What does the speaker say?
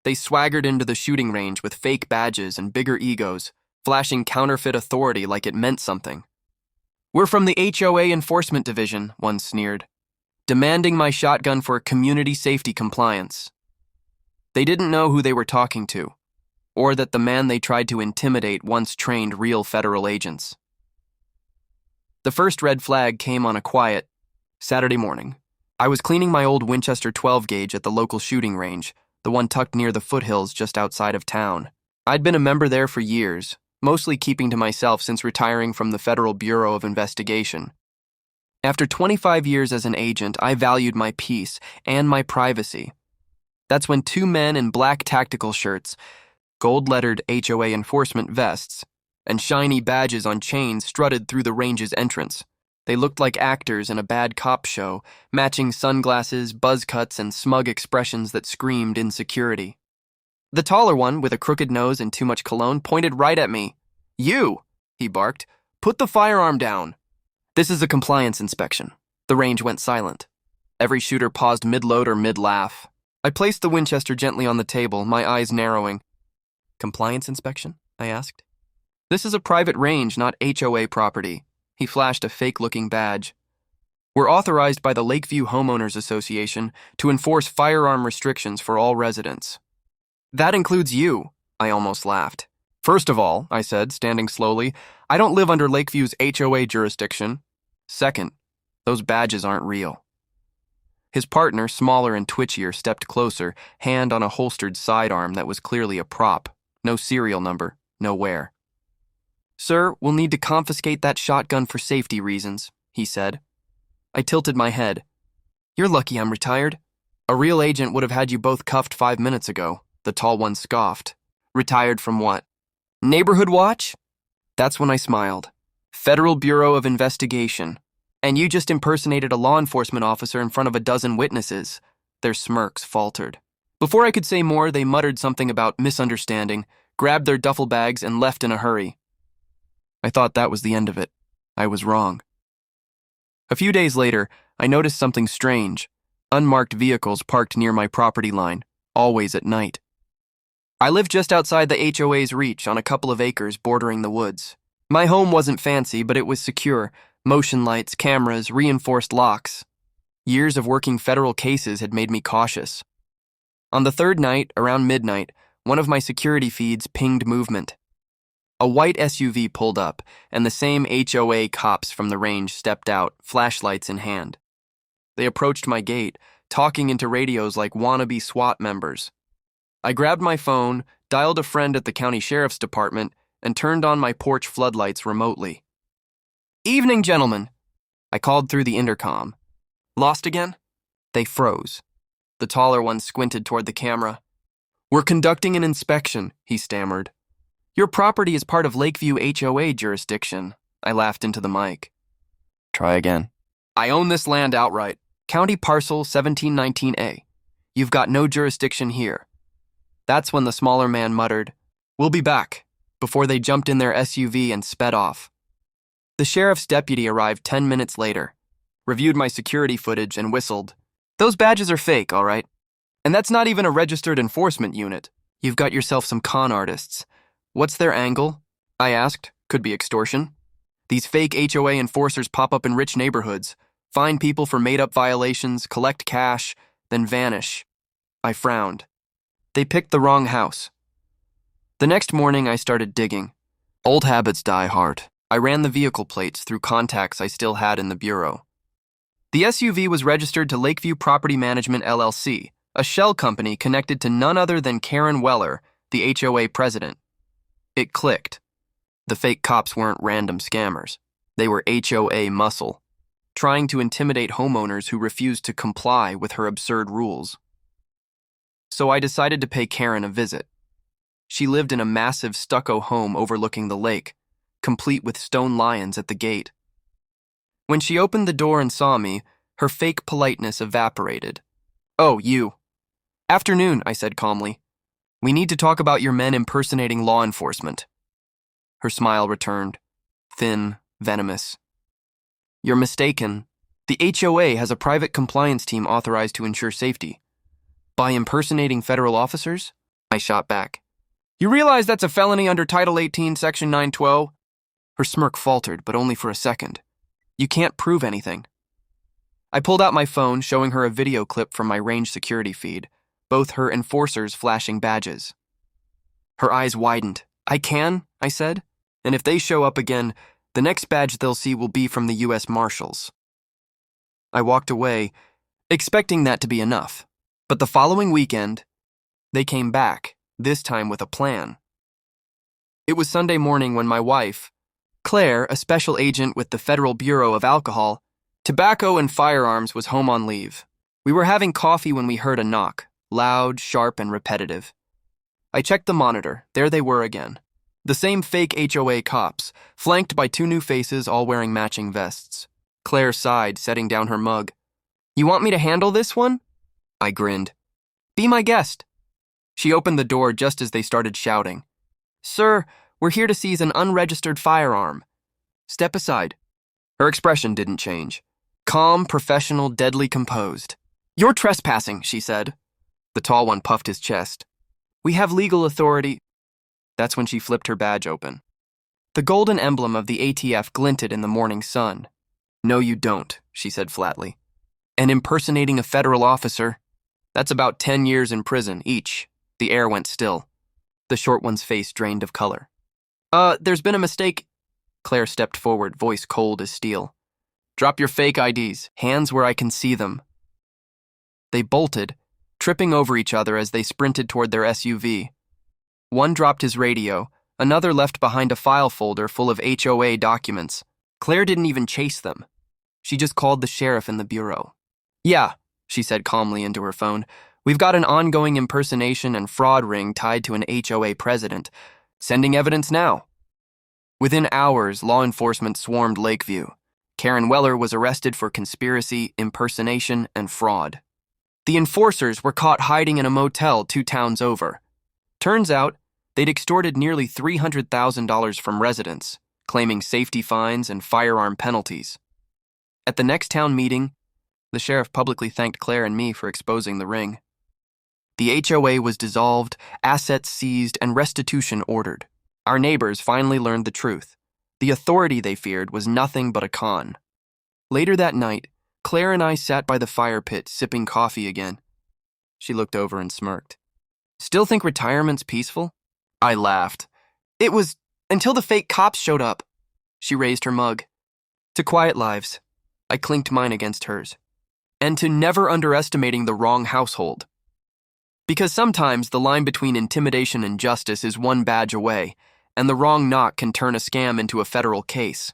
They swaggered into the shooting range with fake badges and bigger egos, flashing counterfeit authority like it meant something. "We're from the HOA Enforcement Division," one sneered, demanding my shotgun for community safety compliance. They didn't know who they were talking to, or that the man they tried to intimidate once trained real federal agents. The first red flag came on a quiet Saturday morning. I was cleaning my old Winchester 12 gauge at the local shooting range, the one tucked near the foothills just outside of town. I'd been a member there for years, mostly keeping to myself since retiring from the Federal Bureau of Investigation. After 25 years as an agent, I valued my peace and my privacy. That's when two men in black tactical shirts, gold-lettered HOA enforcement vests, and shiny badges on chains strutted through the range's entrance. They looked like actors in a bad cop show, matching sunglasses, buzz cuts, and smug expressions that screamed insecurity. The taller one, with a crooked nose and too much cologne, pointed right at me. "You," he barked, "put the firearm down." "This is a compliance inspection." The range went silent. Every shooter paused mid-load or mid-laugh. I placed the Winchester gently on the table, my eyes narrowing. "Compliance inspection?" I asked. "This is a private range, not HOA property." He flashed a fake-looking badge. "We're authorized by the Lakeview Homeowners Association to enforce firearm restrictions for all residents." "That includes you," I almost laughed. "First of all," I said, standing slowly, "I don't live under Lakeview's HOA jurisdiction. Second, those badges aren't real." His partner, smaller and twitchier, stepped closer, hand on a holstered sidearm that was clearly a prop. No serial number, no wear. "Sir, we'll need to confiscate that shotgun for safety reasons," he said. I tilted my head. "You're lucky I'm retired. A real agent would have had you both cuffed 5 minutes ago," the tall one scoffed. "Retired from what? Neighborhood watch?" That's when I smiled. "Federal Bureau of Investigation. And you just impersonated a law enforcement officer in front of a dozen witnesses." Their smirks faltered. Before I could say more, they muttered something about misunderstanding, grabbed their duffel bags, and left in a hurry. I thought that was the end of it. I was wrong. A few days later, I noticed something strange. Unmarked vehicles parked near my property line, always at night. I lived just outside the HOA's reach on a couple of acres bordering the woods. My home wasn't fancy, but it was secure. Motion lights, cameras, reinforced locks. Years of working federal cases had made me cautious. On the third night, around midnight, one of my security feeds pinged movement. A white SUV pulled up, and the same HOA cops from the range stepped out, flashlights in hand. They approached my gate, talking into radios like wannabe SWAT members. I grabbed my phone, dialed a friend at the county sheriff's department, and turned on my porch floodlights remotely. "Evening, gentlemen," I called through the intercom. "Lost again?" They froze. The taller one squinted toward the camera. "We're conducting an inspection," he stammered. "Your property is part of Lakeview HOA jurisdiction," I laughed into the mic. "Try again." "I own this land outright. County Parcel 1719A. You've got no jurisdiction here." That's when the smaller man muttered, "We'll be back," before they jumped in their SUV and sped off. The sheriff's deputy arrived 10 minutes later, reviewed my security footage, and whistled. "Those badges are fake, all right. And that's not even a registered enforcement unit. You've got yourself some con artists. What's their angle?" I asked. Could be extortion. "These fake HOA enforcers pop up in rich neighborhoods, fine people for made-up violations, collect cash, then vanish." I frowned. They picked the wrong house. The next morning, I started digging. Old habits die hard. I ran the vehicle plates through contacts I still had in the bureau. The SUV was registered to Lakeview Property Management LLC, a shell company connected to none other than Karen Weller, the HOA president. It clicked. The fake cops weren't random scammers. They were HOA muscle, trying to intimidate homeowners who refused to comply with her absurd rules. So I decided to pay Karen a visit. She lived in a massive stucco home overlooking the lake, complete with stone lions at the gate. When she opened the door and saw me, her fake politeness evaporated. "Oh, you." "Afternoon," I said calmly. "We need to talk about your men impersonating law enforcement." Her smile returned, thin, venomous. "You're mistaken. The HOA has a private compliance team authorized to ensure safety. By impersonating federal officers, I shot back. You realize that's a felony under Title 18, Section 912? Her smirk faltered, but only for a second. You can't prove anything. I pulled out my phone, showing her a video clip from my range security feed, both her enforcers flashing badges. Her eyes widened. I can, I said, and if they show up again, the next badge they'll see will be from the U.S. Marshals. I walked away, expecting that to be enough. But the following weekend, they came back, this time with a plan. It was Sunday morning when my wife, Claire, a special agent with the Federal Bureau of Alcohol, Tobacco and Firearms, was home on leave. We were having coffee when we heard a knock, loud, sharp, and repetitive. I checked the monitor. There they were again. The same fake HOA cops, flanked by two new faces all wearing matching vests. Claire sighed, setting down her mug. You want me to handle this one? I grinned. Be my guest. She opened the door just as they started shouting. Sir, we're here to seize an unregistered firearm. Step aside. Her expression didn't change. Calm, professional, deadly composed. You're trespassing, she said. The tall one puffed his chest. We have legal authority. That's when she flipped her badge open. The golden emblem of the ATF glinted in the morning sun. No, you don't, she said flatly. And impersonating a federal officer, that's about 10 years in prison each. The air went still. The short one's face drained of color. There's been a mistake. Claire stepped forward, voice cold as steel. Drop your fake IDs, hands where I can see them. They bolted, tripping over each other as they sprinted toward their SUV. One dropped his radio, another left behind a file folder full of HOA documents. Claire didn't even chase them. She just called the sheriff in the bureau. Yeah, she said calmly into her phone. We've got an ongoing impersonation and fraud ring tied to an HOA president. Sending evidence now. Within hours, law enforcement swarmed Lakeview. Karen Weller was arrested for conspiracy, impersonation, and fraud. The enforcers were caught hiding in a motel 2 towns over. Turns out, they'd extorted nearly $300,000 from residents, claiming safety fines and firearm penalties. At the next town meeting, the sheriff publicly thanked Claire and me for exposing the ring. The HOA was dissolved, assets seized, and restitution ordered. Our neighbors finally learned the truth. The authority they feared was nothing but a con. Later that night, Claire and I sat by the fire pit sipping coffee again. She looked over and smirked. Still think retirement's peaceful? I laughed. It was until the fake cops showed up. She raised her mug. To quiet lives. I clinked mine against hers. And to never underestimating the wrong household. Because sometimes the line between intimidation and justice is one badge away, and the wrong knock can turn a scam into a federal case.